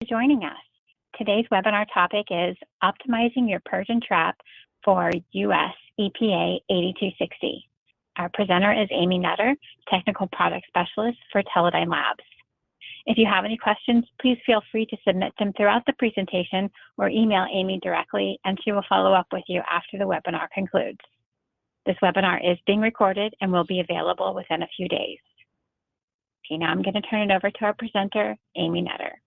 Joining us. Today's webinar topic is Optimizing Your Purge and Trap for US EPA 8260. Our presenter is Amy Nutter, Technical Product Specialist for Teledyne Labs. If you have any questions, please feel free to submit them throughout the presentation or email Amy directly, and she will follow up with you after the webinar concludes. This webinar is being recorded and will be available within a few days. Okay, now I'm going to turn it over to our presenter, Amy Nutter.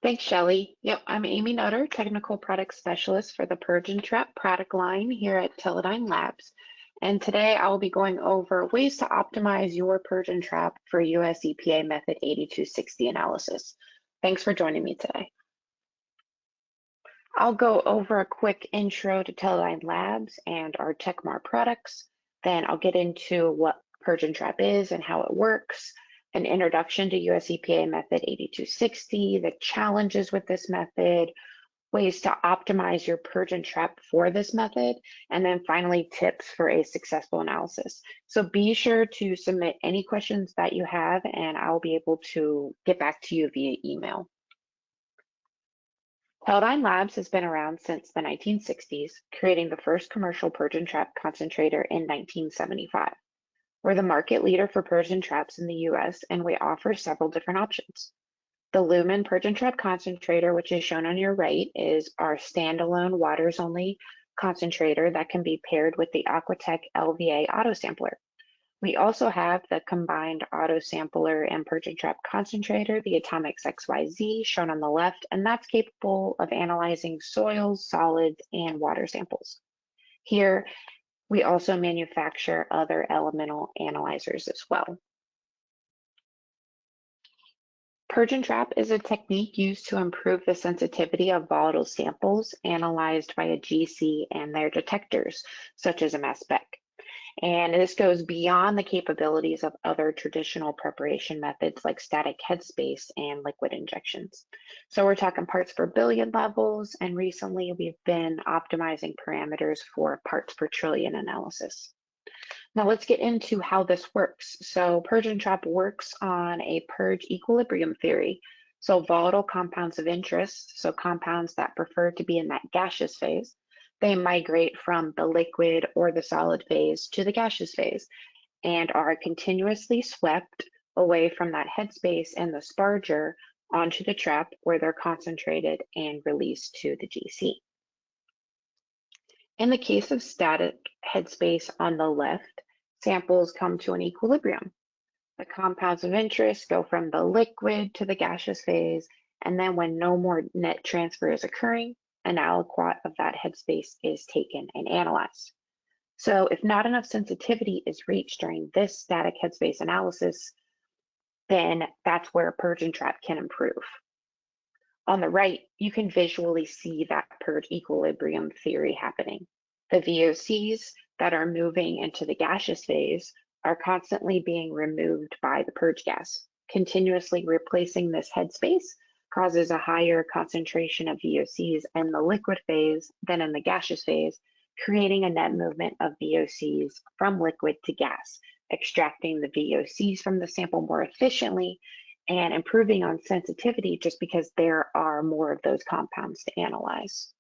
Thanks, Shelley. Yep, I'm Amy Nutter, Technical Product Specialist for the Purge and Trap product line here at Teledyne Labs. And today I will be going over ways to optimize your Purge and Trap for US EPA Method 8260 analysis. Thanks for joining me today. I'll go over a quick intro to Teledyne Labs and our TechMar products. Then I'll get into what Purge and Trap is and how it works, an introduction to US EPA Method 8260, the challenges with this method, ways to optimize your Purge and Trap for this method, and then finally tips for a successful analysis. So be sure to submit any questions that you have and I'll be able to get back to you via email. Teledyne Labs has been around since the 1960s, creating the first commercial Purge and Trap concentrator in 1975. We're the market leader for Purge and Traps in the US, and we offer several different options. The Lumen Purge and Trap concentrator, which is shown on your right, is our standalone waters-only concentrator that can be paired with the Aquatech LVA auto sampler. We also have the combined auto sampler and Purge and Trap concentrator, the Atomics XYZ, shown on the left, and that's capable of analyzing soils, solids, and water samples. Here, we also manufacture other elemental analyzers as well. Purge and Trap is a technique used to improve the sensitivity of volatile samples analyzed by a GC and their detectors, such as a mass spec. And this goes beyond the capabilities of other traditional preparation methods like static headspace and liquid injections. So we're talking parts per billion levels, and recently we've been optimizing parameters for parts per trillion analysis. Now let's get into how this works. So Purge and Trap works on a purge equilibrium theory. So volatile compounds of interest, so compounds that prefer to be in that gaseous phase, they migrate from the liquid or the solid phase to the gaseous phase and are continuously swept away from that headspace and the sparger onto the trap where they're concentrated and released to the GC. In the case of static headspace on the left, samples come to an equilibrium. The compounds of interest go from the liquid to the gaseous phase, and then when no more net transfer is occurring, an aliquot of that headspace is taken and analyzed. So if not enough sensitivity is reached during this static headspace analysis, then that's where Purge and Trap can improve. On the right, you can visually see that purge equilibrium theory happening. The VOCs that are moving into the gaseous phase are constantly being removed by the purge gas. Continuously replacing this headspace causes a higher concentration of VOCs in the liquid phase than in the gaseous phase, creating a net movement of VOCs from liquid to gas, extracting the VOCs from the sample more efficiently and improving on sensitivity just because there are more of those compounds to analyze.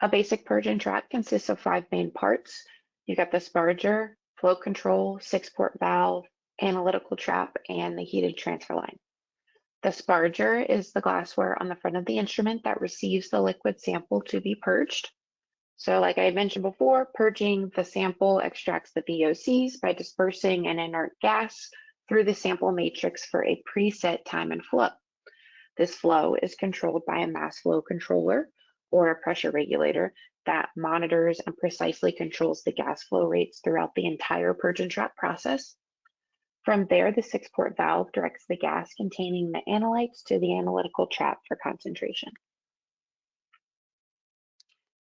A basic Purge and Trap consists of 5 main parts. You got the sparger, flow control, 6-port valve, analytical trap, and the heated transfer line. The sparger is the glassware on the front of the instrument that receives the liquid sample to be purged. So like I mentioned before, purging the sample extracts the VOCs by dispersing an inert gas through the sample matrix for a preset time and flow. This flow is controlled by a mass flow controller or a pressure regulator that monitors and precisely controls the gas flow rates throughout the entire Purge and Trap process. From there, the 6-port valve directs the gas containing the analytes to the analytical trap for concentration.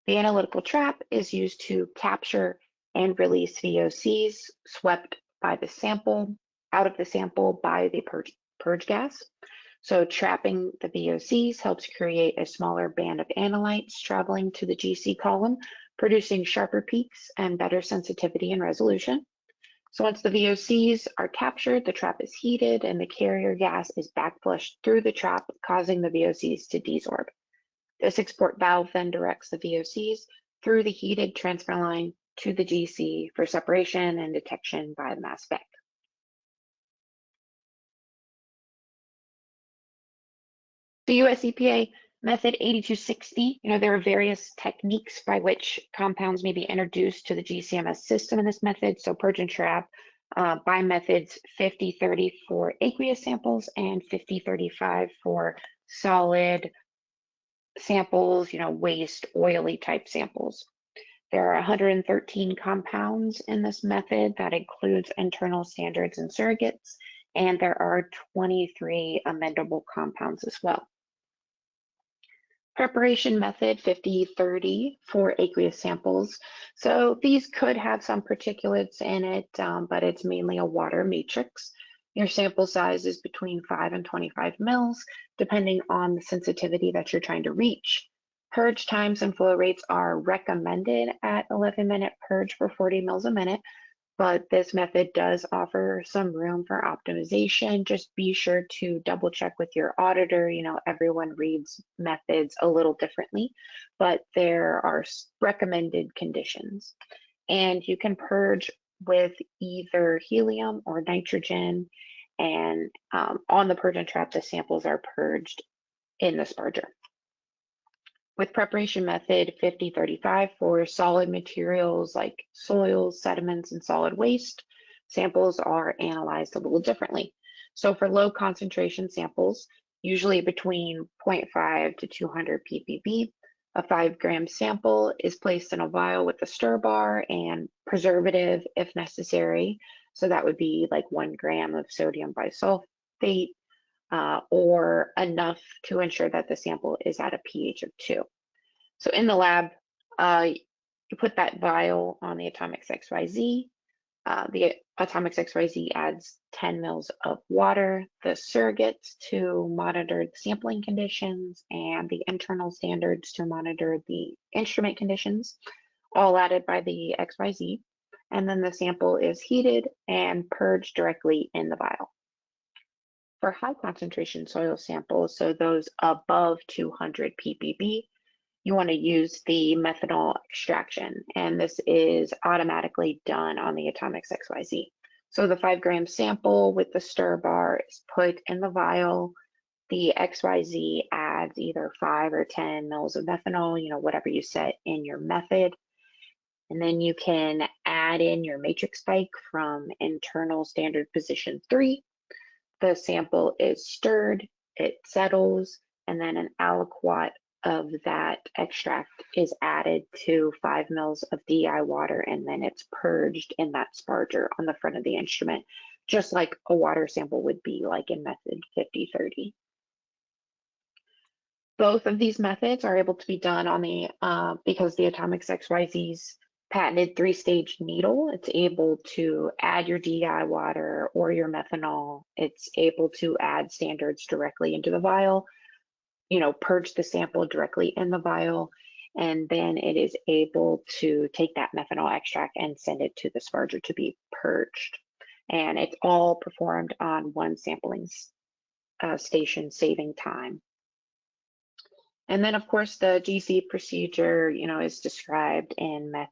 The analytical trap is used to capture and release VOCs swept by the sample, out of the sample by the purge gas. So trapping the VOCs helps create a smaller band of analytes traveling to the GC column, producing sharper peaks and better sensitivity and resolution. So once the VOCs are captured, the trap is heated and the carrier gas is backflushed through the trap, causing the VOCs to desorb. This export valve then directs the VOCs through the heated transfer line to the GC for separation and detection by the mass spec. The US EPA Method 8260, there are various techniques by which compounds may be introduced to the GCMS system in this method. So Purge and Trap by methods 50-30 for aqueous samples and 50-35 for solid samples, waste, oily type samples. There are 113 compounds in this method that includes internal standards and surrogates, and there are 23 amendable compounds as well. Preparation method 50-30 for aqueous samples. So these could have some particulates in it, but it's mainly a water matrix. Your sample size is between 5 and 25 mils, depending on the sensitivity that you're trying to reach. Purge times and flow rates are recommended at 11-minute purge for 40 mils a minute, but this method does offer some room for optimization. Just be sure to double check with your auditor. Everyone reads methods a little differently, but there are recommended conditions. And you can purge with either helium or nitrogen. And on the Purge and Trap, the samples are purged in the sparger. With preparation method 50-35 for solid materials like soils, sediments, and solid waste, samples are analyzed a little differently. So for low concentration samples, usually between 0.5 to 200 ppb, a 5-gram sample is placed in a vial with a stir bar and preservative if necessary. So that would be like 1 gram of sodium bisulfate, or enough to ensure that the sample is at a pH of 2. So in the lab, you put that vial on the Atomics XYZ. The Atomics XYZ adds 10 mils of water, the surrogates to monitor the sampling conditions, and the internal standards to monitor the instrument conditions, all added by the XYZ. And then the sample is heated and purged directly in the vial. For high concentration soil samples, so those above 200 ppb, you want to use the methanol extraction, and this is automatically done on the Atomics XYZ. So the 5-gram sample with the stir bar is put in the vial. The XYZ adds either 5 or 10 mils of methanol, whatever you set in your method. And then you can add in your matrix spike from internal standard position 3. The sample is stirred, it settles, and then an aliquot of that extract is added to 5 mils of DI water, and then it's purged in that sparger on the front of the instrument, just like a water sample would be like in method 50-30. Both of these methods are able to be done on the, because the Atomics XYZ's patented 3-stage needle, it's able to add your DI water or your methanol. It's able to add standards directly into the vial, purge the sample directly in the vial, and then it is able to take that methanol extract and send it to the sparger to be purged. And it's all performed on one sampling station, saving time. And then, of course, the GC procedure, is described in method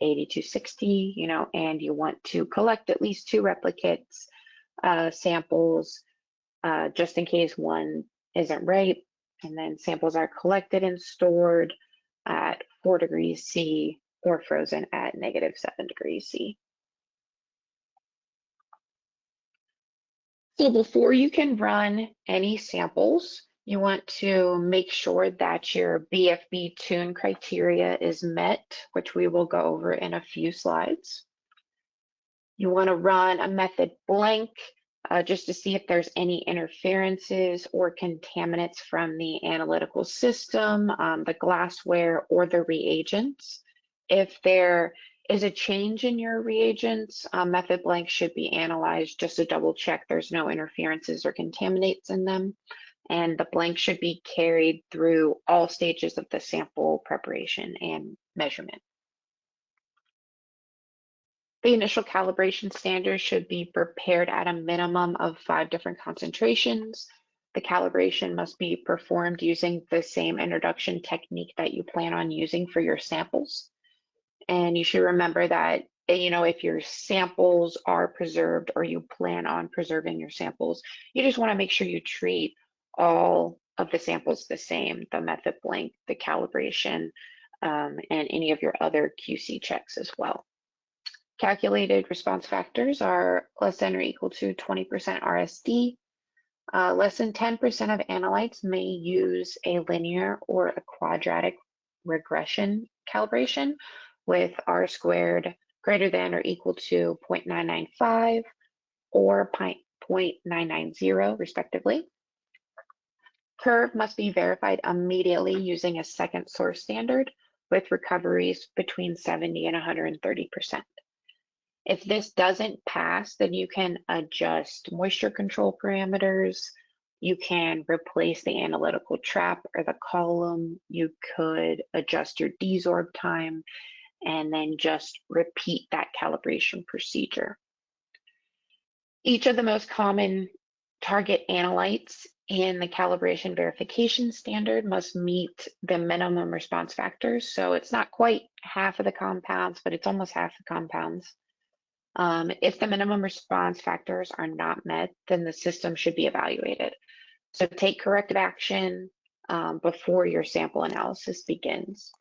8260, and you want to collect at least 2 replicates samples just in case one isn't right. And then samples are collected and stored at 4 degrees C or frozen at -7 degrees C. So before you can run any samples, you want to make sure that your BFB tune criteria is met, which we will go over in a few slides. You want to run a method blank just to see if there's any interferences or contaminants from the analytical system, the glassware, or the reagents. If there is a change in your reagents, method blank should be analyzed just to double check there's no interferences or contaminants in them. And the blank should be carried through all stages of the sample preparation and measurement. The initial calibration standard should be prepared at a minimum of 5 different concentrations. The calibration must be performed using the same introduction technique that you plan on using for your samples. And you should remember that, if your samples are preserved or you plan on preserving your samples, you just want to make sure you treat all of the samples the same, the method blank, the calibration, and any of your other QC checks as well. Calculated response factors are less than or equal to 20% RSD. Less than 10% of analytes may use a linear or a quadratic regression calibration with R squared greater than or equal to 0.995 or 0.990 respectively. Curve must be verified immediately using a second source standard with recoveries between 70 and 130%. If this doesn't pass, then you can adjust moisture control parameters. You can replace the analytical trap or the column. You could adjust your desorb time and then just repeat that calibration procedure. Each of the most common target analytes in the calibration verification standard must meet the minimum response factors. So it's not quite half of the compounds, but it's almost half the compounds. If the minimum response factors are not met, then the system should be evaluated. So take corrective action before your sample analysis begins.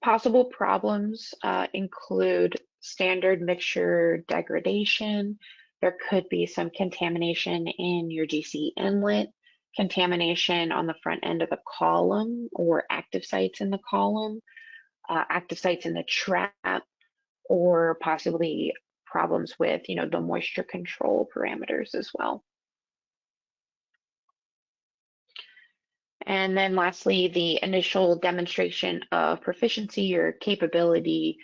Possible problems include standard mixture degradation. There could be some contamination in your GC inlet, contamination on the front end of the column or active sites in the column, active sites in the trap, or possibly problems with, the moisture control parameters as well. And then lastly, the initial demonstration of proficiency or capability.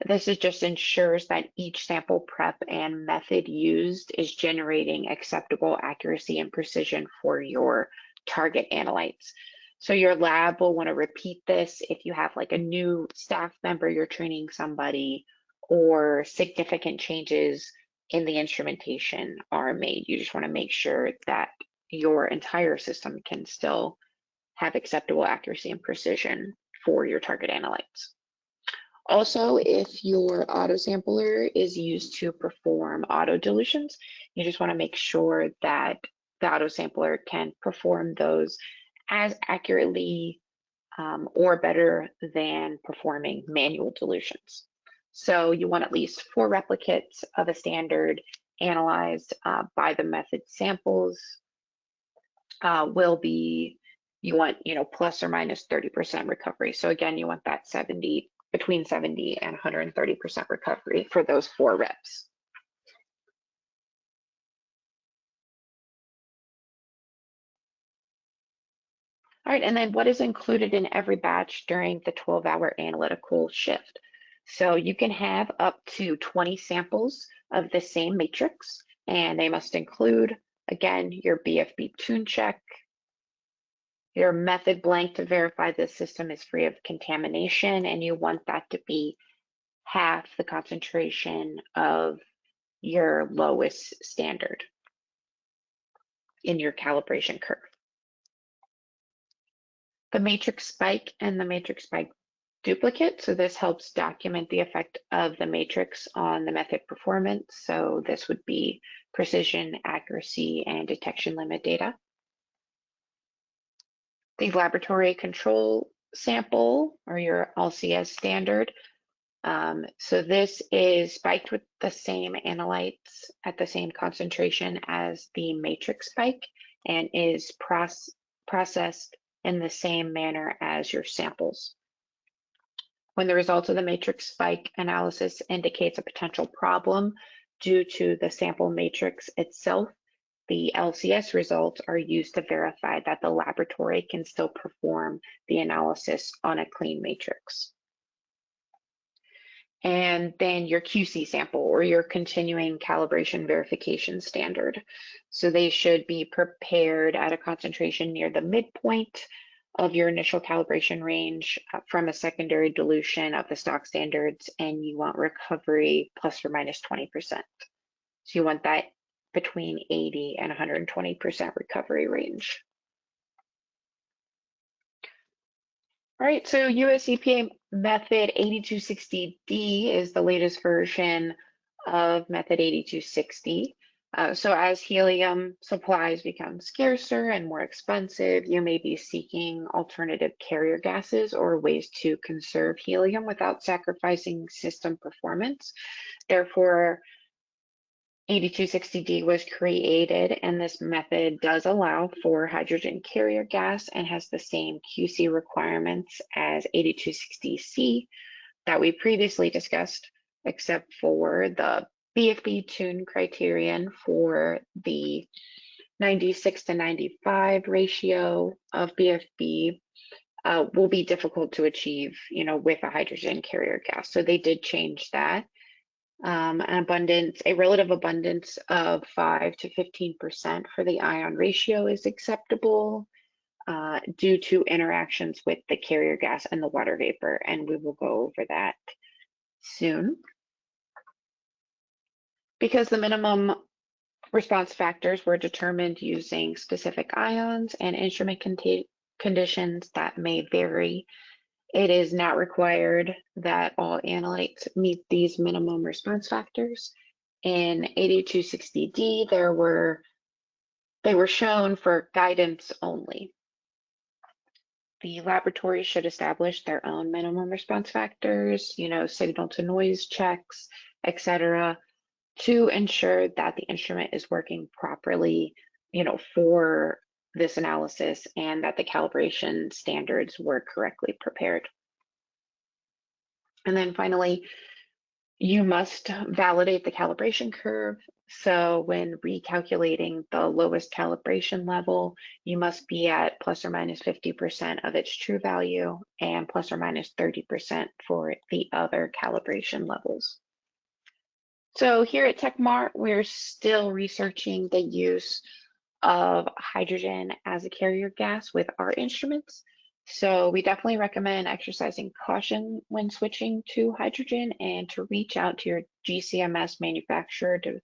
This is just ensures that each sample prep and method used is generating acceptable accuracy and precision for your target analytes. So your lab will want to repeat this if you have like a new staff member, you're training somebody, or significant changes in the instrumentation are made. You just want to make sure that your entire system can still have acceptable accuracy and precision for your target analytes. Also, if your auto sampler is used to perform auto dilutions, you just want to make sure that the auto sampler can perform those as accurately or better than performing manual dilutions. So you want at least 4 replicates of a standard analyzed by the method samples. You want, plus or minus 30% recovery. So again, you want that between 70 and 130% recovery for those 4 reps. All right, and then what is included in every batch during the 12-hour analytical shift? So you can have up to 20 samples of the same matrix, and they must include, again, your BFB tune check, your method blank to verify the system is free of contamination, and you want that to be half the concentration of your lowest standard in your calibration curve. The matrix spike and the matrix spike duplicate. So this helps document the effect of the matrix on the method performance. So this would be precision, accuracy, and detection limit data. The laboratory control sample, or your LCS standard. So this is spiked with the same analytes at the same concentration as the matrix spike and is processed in the same manner as your samples. When the results of the matrix spike analysis indicates a potential problem due to the sample matrix itself, the LCS results are used to verify that the laboratory can still perform the analysis on a clean matrix. And then your QC sample, or your continuing calibration verification standard. So they should be prepared at a concentration near the midpoint of your initial calibration range from a secondary dilution of the stock standards, and you want recovery plus or minus 20%. So you want that between 80 and 120% recovery range. All right, so US EPA Method 8260D is the latest version of Method 8260. So as helium supplies become scarcer and more expensive, you may be seeking alternative carrier gases or ways to conserve helium without sacrificing system performance. Therefore, 8260D was created, and this method does allow for hydrogen carrier gas and has the same QC requirements as 8260C that we previously discussed, except for the BFB tune criterion for the 96 to 95 ratio of BFB will be difficult to achieve, with a hydrogen carrier gas. So they did change that. A relative abundance of 5 to 15% for the ion ratio is acceptable due to interactions with the carrier gas and the water vapor, and we will go over that soon. Because the minimum response factors were determined using specific ions and instrument conditions that may vary, it is not required that all analytes meet these minimum response factors. In 8260D, they were shown for guidance only. The laboratory should establish their own minimum response factors, signal to noise checks, etc., to ensure that the instrument is working properly, for this analysis, and that the calibration standards were correctly prepared. And then finally, you must validate the calibration curve. So when recalculating the lowest calibration level, you must be at plus or minus 50% of its true value and plus or minus 30% for the other calibration levels. So here at TechMart, we're still researching the use of hydrogen as a carrier gas with our instruments. So we definitely recommend exercising caution when switching to hydrogen, and to reach out to your GCMS manufacturer to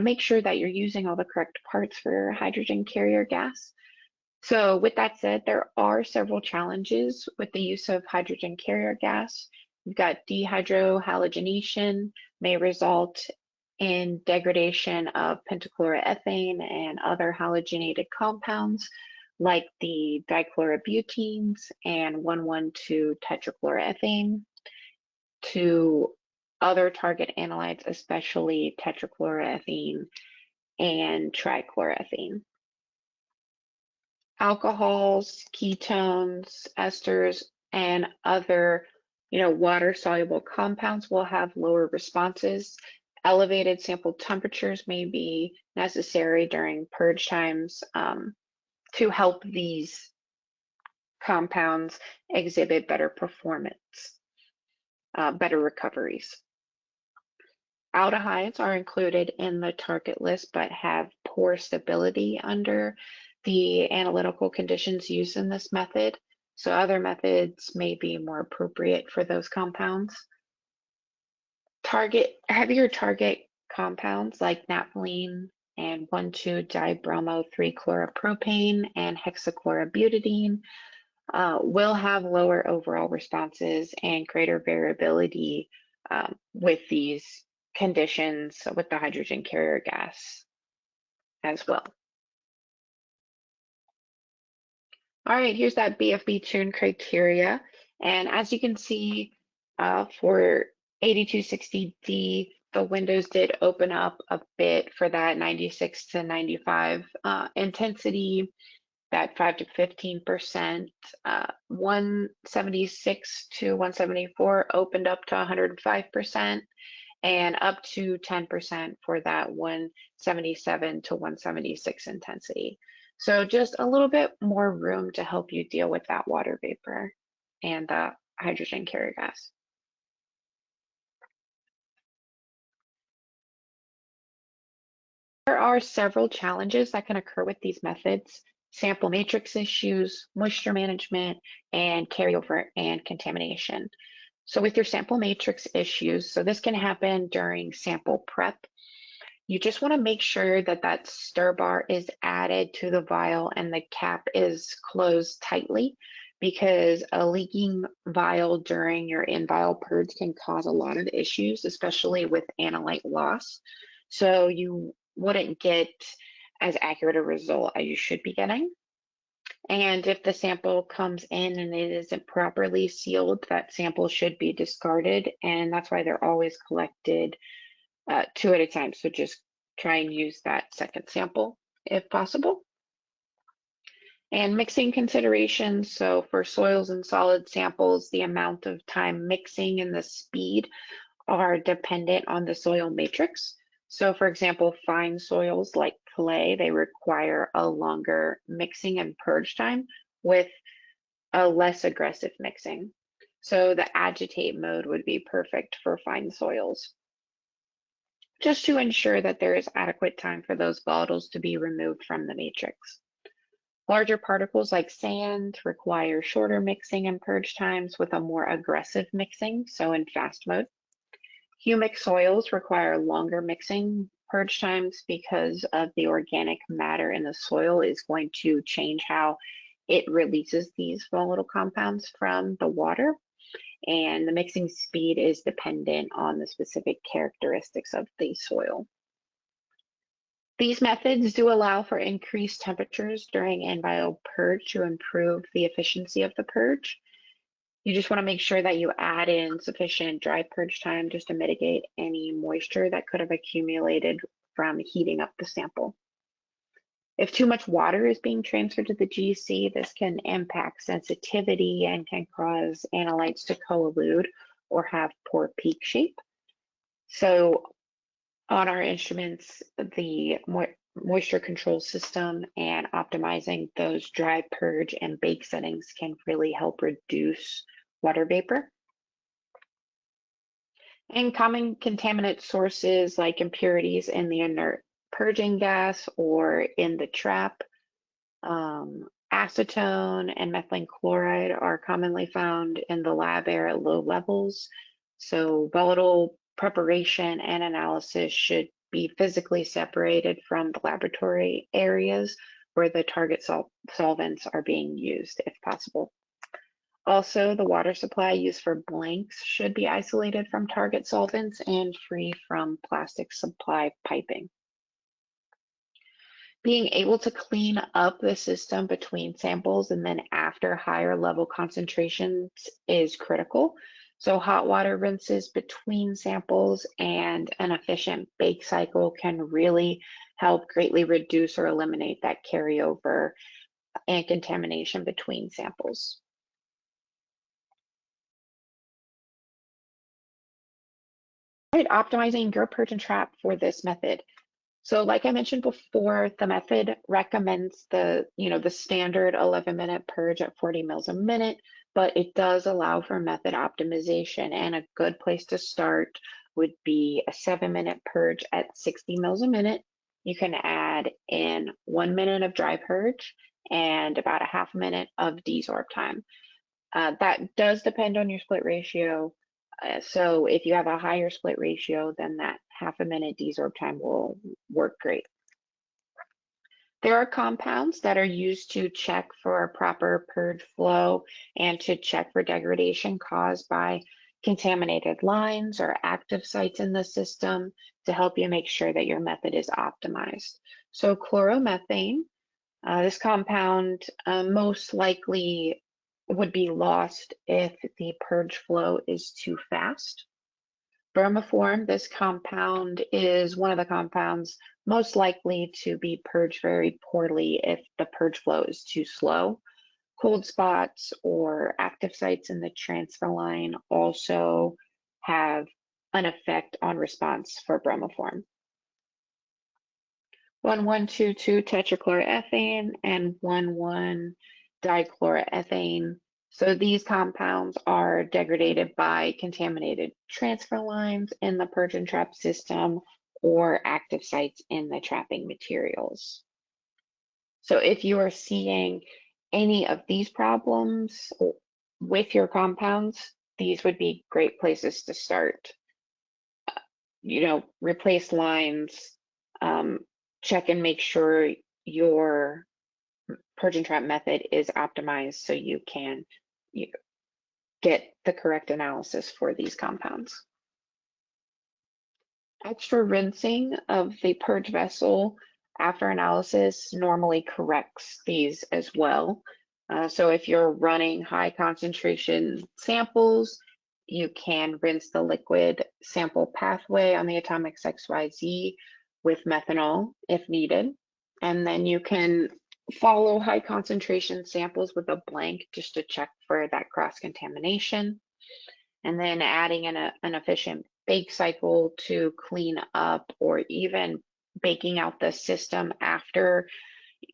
make sure that you're using all the correct parts for hydrogen carrier gas. So with that said, there are several challenges with the use of hydrogen carrier gas. You've got dehydrohalogenation may result in degradation of pentachloroethane and other halogenated compounds like the dichlorobutenes and 1,1,2-tetrachloroethane to other target analytes, especially tetrachloroethane and trichloroethane. Alcohols, ketones, esters, and other water-soluble compounds will have lower responses. Elevated sample temperatures may be necessary during purge times to help these compounds exhibit better performance, better recoveries. Aldehydes are included in the target list but have poor stability under the analytical conditions used in this method. So other methods may be more appropriate for those compounds. Heavier target compounds like naphthalene and 1,2-dibromo-3-chloropropane and hexachlorobutadiene will have lower overall responses and greater variability with these conditions with the hydrogen carrier gas as well. All right, here's that BFB tune criteria. And as you can see, for 8260D, the windows did open up a bit for that 96 to 95 intensity, that 5 to 15%, 176 to 174 opened up to 105%, and up to 10% for that 177 to 176 intensity. So just a little bit more room to help you deal with that water vapor and the hydrogen carrier gas. There are several challenges that can occur with these methods. sample matrix issues, moisture management, and carryover and contamination. So with your sample matrix issues, so this can happen during sample prep. You just want to make sure that that stir bar is added to the vial and the cap is closed tightly, because a leaking vial during your in-vial purge can cause a lot of issues, especially with analyte loss. So you wouldn't get as accurate a result as you should be getting. And if the sample comes in and it isn't properly sealed, that sample should be discarded. And that's why they're always collected 2 at a time. So just try and use that second sample if possible. And mixing considerations. So for soils and solid samples, the amount of time mixing and the speed are dependent on the soil matrix. So for example, fine soils like clay, they require a longer mixing and purge time with a less aggressive mixing. So the agitate mode would be perfect for fine soils, just to ensure that there is adequate time for those volatiles to be removed from the matrix. Larger particles like sand require shorter mixing and purge times with a more aggressive mixing, so in fast mode. Humic soils require longer mixing purge times because of the organic matter in the soil is going to change how it releases these volatile compounds from the water, and the mixing speed is dependent on the specific characteristics of the soil. These methods do allow for increased temperatures during in-vial purge to improve the efficiency of the purge. You just want to make sure that you add in sufficient dry purge time just to mitigate any moisture that could have accumulated from heating up the sample. If too much water is being transferred to the GC, this can impact sensitivity and can cause analytes to collude or have poor peak shape. So on our instruments, the moisture control system and optimizing those dry purge and bake settings can really help reduce water vapor. And common contaminant sources like impurities in the inert purging gas or in the trap, acetone and methylene chloride are commonly found in the lab air at low levels. So volatile preparation and analysis should be physically separated from the laboratory areas where the target solvents are being used if possible. Also, the water supply used for blanks should be isolated from target solvents and free from plastic supply piping. Being able to clean up the system between samples and then after higher level concentrations is critical. So hot water rinses between samples and an efficient bake cycle can really help greatly reduce or eliminate that carryover and contamination between samples. All right, optimizing your purge and trap for this method. So like I mentioned before, the method recommends the standard 11-minute purge at 40 mils a minute, but it does allow for method optimization, and a good place to start would be a 7-minute purge at 60 mils a minute. You can add in 1 minute of dry purge and about a half minute of desorb time. That does depend on your split ratio. So if you have a higher split ratio, then that half a minute desorb time will work great. There are compounds that are used to check for proper purge flow and to check for degradation caused by contaminated lines or active sites in the system to help you make sure that your method is optimized. So chloromethane, this compound most likely would be lost if the purge flow is too fast. Bromoform, this compound is one of the compounds most likely to be purged very poorly if the purge flow is too slow. Cold spots or active sites in the transfer line also have an effect on response for bromoform. 1122 tetrachloroethane and 11-dichloroethane. So these compounds are degraded by contaminated transfer lines in the purge and trap system or active sites in the trapping materials. So if you are seeing any of these problems with your compounds, these would be great places to start. Replace lines, check and make sure your Purge and Trap method is optimized so you can get the correct analysis for these compounds. Extra rinsing of the purge vessel after analysis normally corrects these as well. So if you're running high concentration samples, you can rinse the liquid sample pathway on the atomic XYZ with methanol if needed. And then you can follow high concentration samples with a blank just to check for that cross-contamination. And then adding an efficient bake cycle to clean up, or even baking out the system after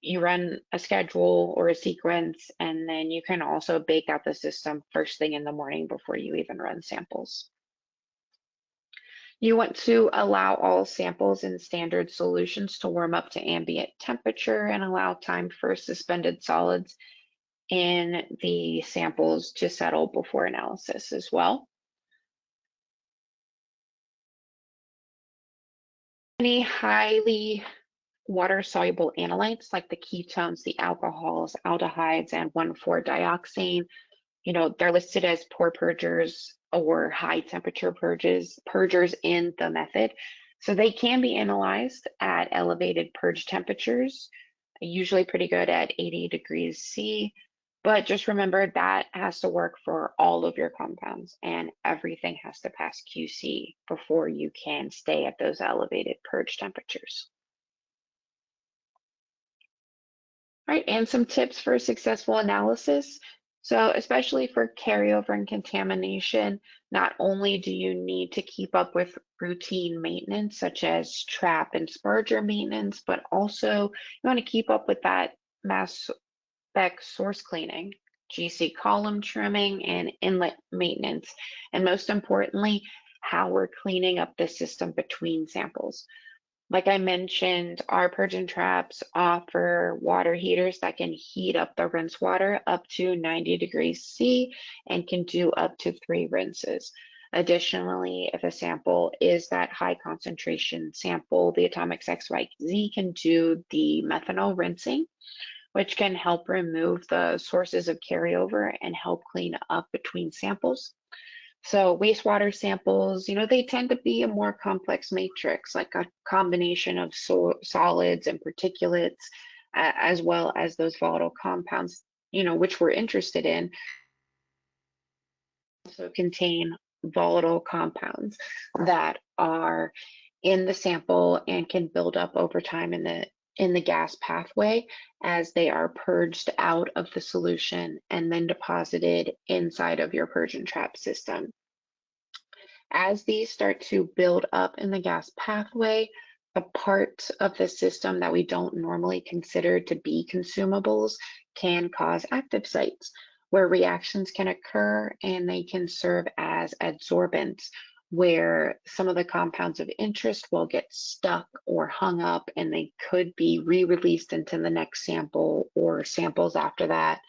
you run a schedule or a sequence. And then you can also bake out the system first thing in the morning before you even run samples. You want to allow all samples in standard solutions to warm up to ambient temperature and allow time for suspended solids in the samples to settle before analysis as well. Any highly water-soluble analytes like the ketones, the alcohols, aldehydes, and 1,4-dioxane, they're listed as poor purgers or high temperature purgers in the method. So they can be analyzed at elevated purge temperatures, usually pretty good at 80 degrees C. But just remember that has to work for all of your compounds, and everything has to pass QC before you can stay at those elevated purge temperatures. All right, and some tips for successful analysis. So especially for carryover and contamination, not only do you need to keep up with routine maintenance such as trap and spurger maintenance, but also you want to keep up with that mass spec source cleaning, GC column trimming, and inlet maintenance. And most importantly, how we're cleaning up the system between samples. Like I mentioned, our Purge and Traps offer water heaters that can heat up the rinse water up to 90 degrees C and can do up to 3 rinses. Additionally, if a sample is that high concentration sample, the Atomic XYZ can do the methanol rinsing, which can help remove the sources of carryover and help clean up between samples. So wastewater samples, they tend to be a more complex matrix, like a combination of solids and particulates, as well as those volatile compounds, which we're interested in. Also contain volatile compounds that are in the sample and can build up over time in the gas pathway as they are purged out of the solution and then deposited inside of your Purge and Trap system. As these start to build up in the gas pathway, the parts of the system that we don't normally consider to be consumables can cause active sites where reactions can occur, and they can serve as adsorbents where some of the compounds of interest will get stuck or hung up, and they could be re-released into the next sample or samples after that,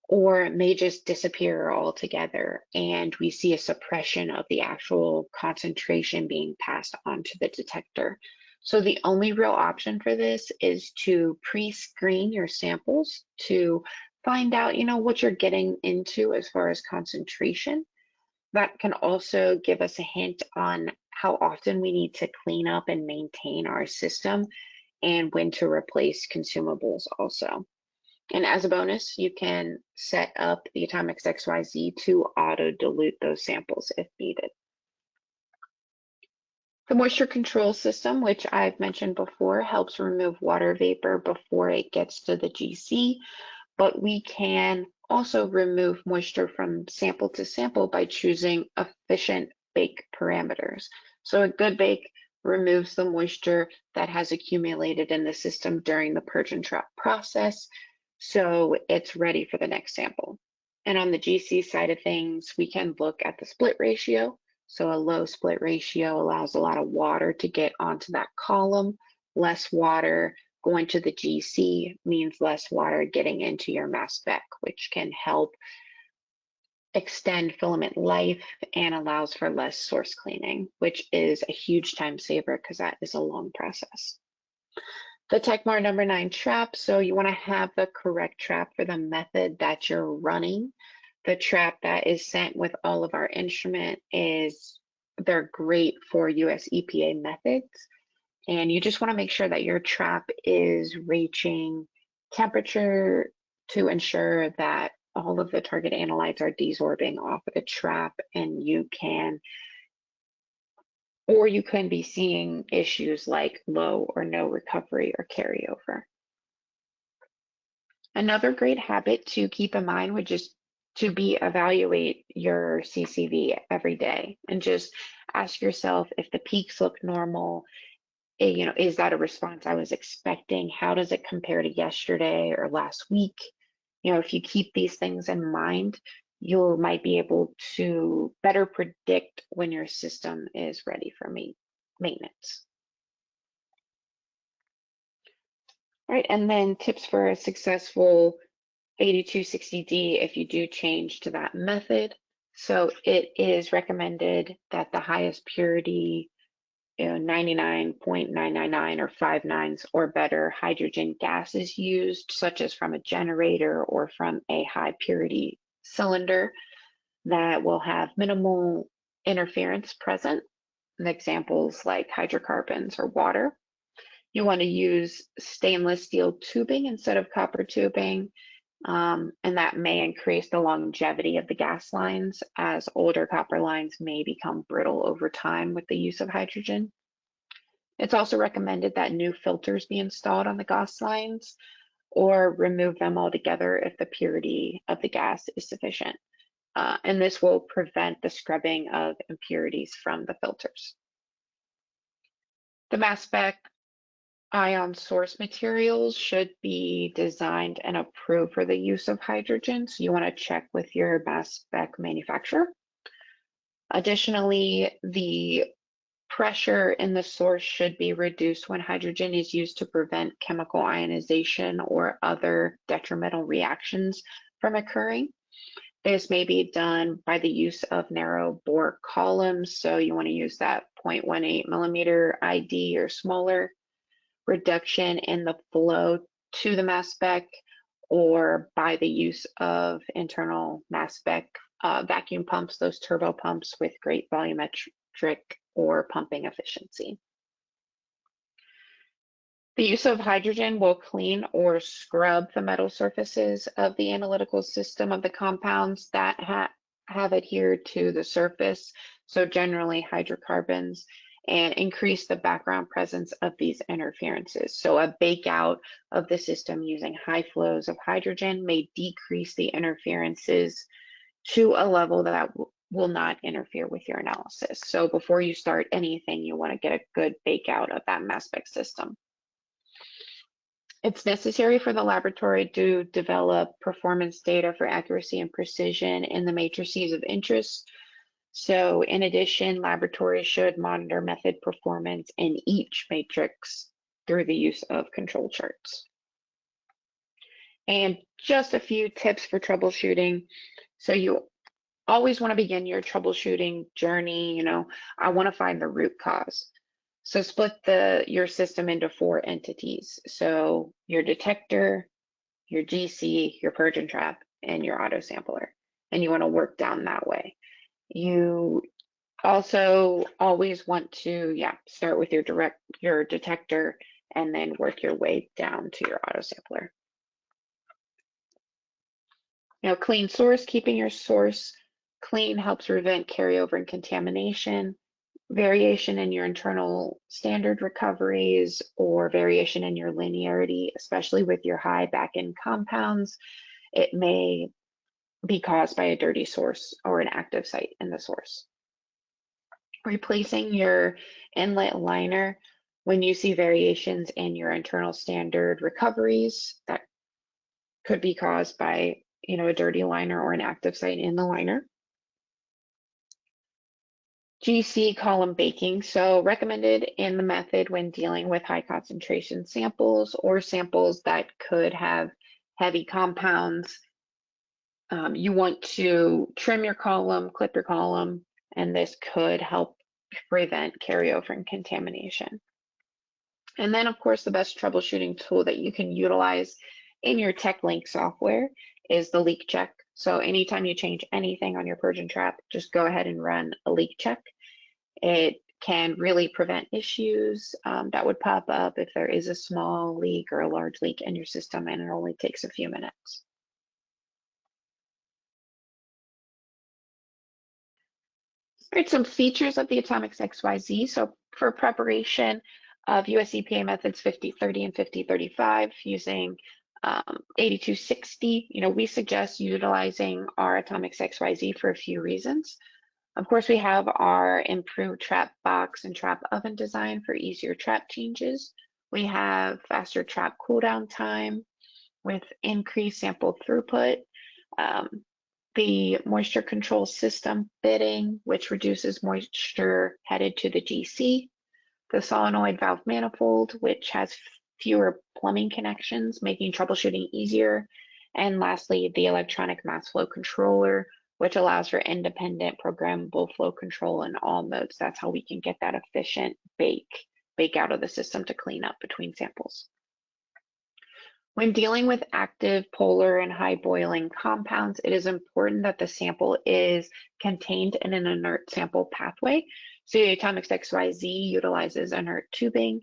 or may just disappear altogether, and we see a suppression of the actual concentration being passed on to the detector. So the only real option for this is to pre-screen your samples to find out, what you're getting into as far as concentration. That can also give us a hint on how often we need to clean up and maintain our system and when to replace consumables also. And as a bonus, you can set up the Atomic XYZ to auto-dilute those samples if needed. The moisture control system, which I've mentioned before, helps remove water vapor before it gets to the GC, but we can also remove moisture from sample to sample by choosing efficient bake parameters. So a good bake removes the moisture that has accumulated in the system during the Purge and Trap process, so it's ready for the next sample. And on the GC side of things, we can look at the split ratio. So a low split ratio allows a lot of water to get onto that column. Less water going to the GC means less water getting into your mass spec, which can help extend filament life and allows for less source cleaning, which is a huge time saver because that is a long process. The Techmar number 9 trap. So you want to have the correct trap for the method that you're running. The trap that is sent with all of our instrument they're great for US EPA methods. And you just want to make sure that your trap is reaching temperature to ensure that all of the target analytes are desorbing off of the trap, and you can be seeing issues like low or no recovery or carryover. Another great habit to keep in mind would just to evaluate your CCV every day and just ask yourself if the peaks look normal. Is that a response I was expecting? How does it compare to yesterday or last week? If you keep these things in mind, you might be able to better predict when your system is ready for maintenance. All right, and then tips for a successful 8260D if you do change to that method. So it is recommended that the highest purity, 99.999 or 5/9 or better hydrogen gas is used, such as from a generator or from a high purity cylinder that will have minimal interference present. And examples like hydrocarbons or water. You want to use stainless steel tubing instead of copper tubing, and that may increase the longevity of the gas lines as older copper lines may become brittle over time with the use of hydrogen. It's also recommended that new filters be installed on the gas lines or remove them altogether if the purity of the gas is sufficient. And this will prevent the scrubbing of impurities from the filters. The mass spec ion source materials should be designed and approved for the use of hydrogen, so you want to check with your mass spec manufacturer. Additionally, the pressure in the source should be reduced when hydrogen is used to prevent chemical ionization or other detrimental reactions from occurring. This may be done by the use of narrow bore columns, so you want to use that 0.18 millimeter ID or smaller. Reduction in the flow to the mass spec, or by the use of internal mass spec vacuum pumps, those turbo pumps with great volumetric or pumping efficiency. The use of hydrogen will clean or scrub the metal surfaces of the analytical system of the compounds that have adhered to the surface, so generally hydrocarbons, and increase the background presence of these interferences. So a bake out of the system using high flows of hydrogen may decrease the interferences to a level that will not interfere with your analysis. So before you start anything, you want to get a good bake out of that mass spec system. It's necessary for the laboratory to develop performance data for accuracy and precision in the matrices of interest. So in addition, laboratories should monitor method performance in each matrix through the use of control charts. And just a few tips for troubleshooting. So you always want to begin your troubleshooting journey, I want to find the root cause. So split your system into 4 entities. So your detector, your GC, your purge and trap, and your auto sampler. And you want to work down that way. You also always want to, start with your detector and then work your way down to your auto sampler. Clean source, keeping your source clean helps prevent carryover and contamination. Variation in your internal standard recoveries or variation in your linearity, especially with your high back-end compounds, it may be caused by a dirty source or an active site in the source. Replacing your inlet liner when you see variations in your internal standard recoveries that could be caused by a dirty liner or an active site in the liner. GC column baking, so recommended in the method when dealing with high concentration samples or samples that could have heavy compounds. You want to trim your column, clip your column, and this could help prevent carryover and contamination. And then, of course, the best troubleshooting tool that you can utilize in your TechLink software is the leak check. So anytime you change anything on your Purge and Trap, just go ahead and run a leak check. It can really prevent issues that would pop up if there is a small leak or a large leak in your system, and it only takes a few minutes. All right, some features of the Atomics XYZ. So for preparation of US EPA methods 5030 and 5035 using 8260, we suggest utilizing our Atomics XYZ for a few reasons. Of course, we have our improved trap box and trap oven design for easier trap changes. We have faster trap cooldown time with increased sample throughput. The moisture control system bitting, which reduces moisture headed to the GC. The solenoid valve manifold, which has fewer plumbing connections, making troubleshooting easier. And lastly, the electronic mass flow controller, which allows for independent programmable flow control in all modes. That's how we can get that efficient bake out of the system to clean up between samples. When dealing with active, polar, and high boiling compounds, it is important that the sample is contained in an inert sample pathway. So the Atomics XYZ utilizes inert tubing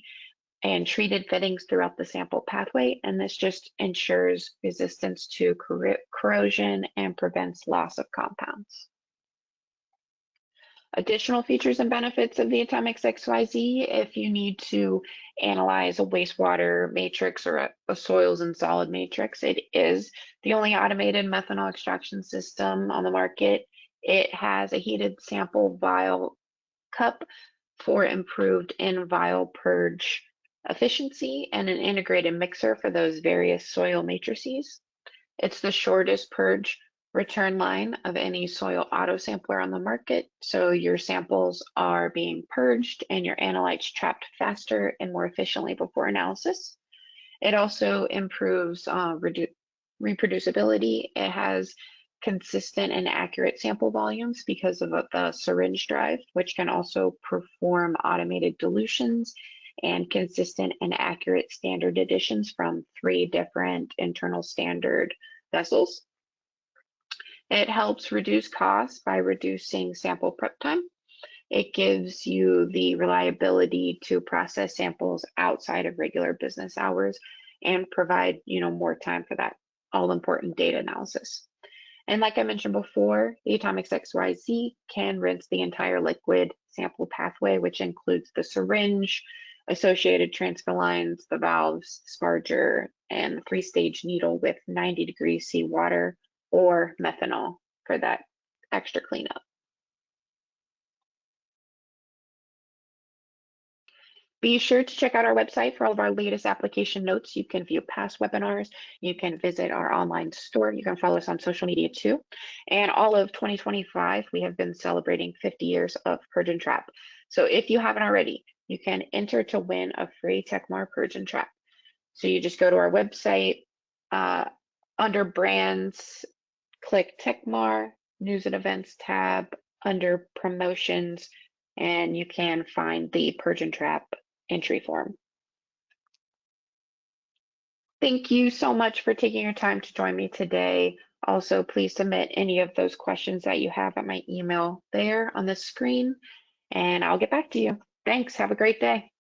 and treated fittings throughout the sample pathway, and this just ensures resistance to corrosion and prevents loss of compounds. Additional features and benefits of the Atomics XYZ: if you need to analyze a wastewater matrix or a soils and solid matrix, it is the only automated methanol extraction system on the market. It has a heated sample vial cup for improved in-vial purge efficiency and an integrated mixer for those various soil matrices. It's the shortest purge return line of any soil auto sampler on the market, so your samples are being purged and your analytes trapped faster and more efficiently before analysis. It also improves reproducibility. It has consistent and accurate sample volumes because of the syringe drive, which can also perform automated dilutions and consistent and accurate standard additions from 3 different internal standard vessels. It helps reduce costs by reducing sample prep time. It gives you the reliability to process samples outside of regular business hours and provide, more time for that all-important data analysis. And like I mentioned before, the Atomics XYZ can rinse the entire liquid sample pathway, which includes the syringe, associated transfer lines, the valves, sparger, and the 3-stage needle with 90 degrees C water or methanol for that extra cleanup. Be sure to check out our website for all of our latest application notes. You can view past webinars. You can visit our online store. You can follow us on social media too. And all of 2025, we have been celebrating 50 years of Purge and Trap. So if you haven't already, you can enter to win a free Techmar Purge and Trap. So you just go to our website, under brands, click Techmar, news and events tab, under promotions, and you can find the Purge and Trap entry form. Thank you so much for taking your time to join me today. Also, please submit any of those questions that you have at my email there on the screen, and I'll get back to you. Thanks. Have a great day.